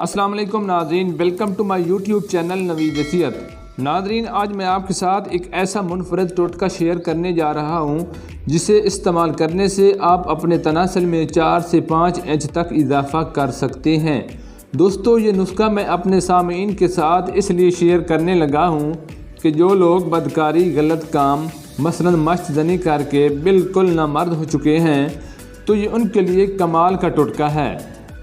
अस्सलाम वालेकुम नाज़रीन, welcome to my YouTube channel Naveed Nasihat. नाज़रीन, आज मैं आपके साथ एक ऐसा मुनफरद टोटका शेयर करने जा रहा हूँ जिसे इस्तेमाल करने से आप अपने तनासल में 4 से 5 इंच तक इजाफ़ा कर सकते हैं। दोस्तों, ये नुस्खा मैं अपने सामीन के साथ इसलिए शेयर करने लगा हूँ कि जो लोग बदकारी, गलत काम मसलन मश्तजनी करके बिल्कुल नामर्द हो चुके हैं, तो ये उनके लिए कमाल का टोटका है।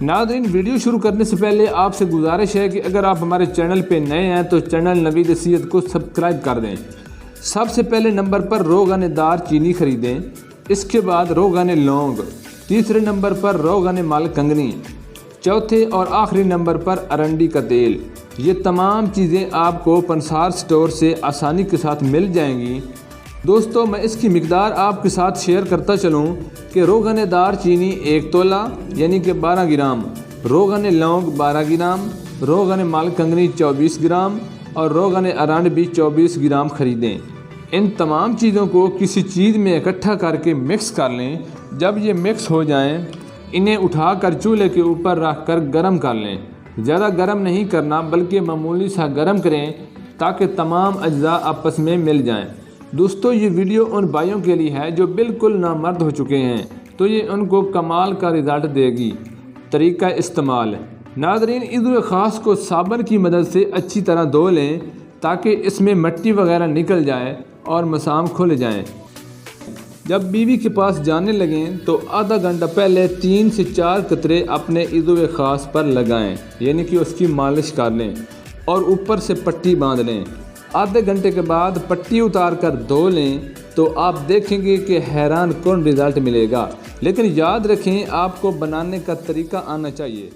नाज़रीन, वीडियो शुरू करने से पहले आपसे गुजारिश है कि अगर आप हमारे चैनल पे नए हैं तो चैनल नवीद नसीहत को सब्सक्राइब कर दें। सबसे पहले नंबर पर रोगन दार चीनी ख़रीदें, इसके बाद रोगन लौंग, तीसरे नंबर पर रोगन माल कंगनी, चौथे और आखिरी नंबर पर अरंडी का तेल। ये तमाम चीज़ें आपको पंसार स्टोर से आसानी के साथ मिल जाएंगी। दोस्तों, मैं इसकी मिकदार आपके साथ शेयर करता चलूँ कि रोगन दार चीनी 1 तोला यानी कि 12 ग्राम, रोगन लौंग 12 ग्राम, रोगन माल कंगनी 24 ग्राम और रोगन अरंड भी 24 ग्राम ख़रीदें। इन तमाम चीज़ों को किसी चीज़ में इकट्ठा करके मिक्स कर लें। जब ये मिक्स हो जाएं, इन्हें उठाकर चूल्हे के ऊपर रख कर गर्म कर लें। ज़्यादा गर्म नहीं करना बल्कि मामूली सा गर्म करें ताकि तमाम अज्जा आपस में मिल जाएं। दोस्तों, ये वीडियो उन भाइयों के लिए है जो बिल्कुल नामर्द हो चुके हैं, तो ये उनको कमाल का रिज़ल्ट देगी। तरीका इस्तेमाल। नाज़रीन, ईद ख़ास को साबुन की मदद से अच्छी तरह धो लें ताकि इसमें मिट्टी वगैरह निकल जाए और मसाम खुल जाएं। जब बीवी के पास जाने लगें तो आधा घंटा पहले 3 से 4 कतरे अपने ईद ख़ास पर लगाएं, यानी कि उसकी मालिश कर लें और ऊपर से पट्टी बांध लें। आधे घंटे के बाद पट्टी उतार कर धो लें तो आप देखेंगे कि हैरान कुन रिज़ल्ट मिलेगा। लेकिन याद रखें, आपको बनाने का तरीका आना चाहिए।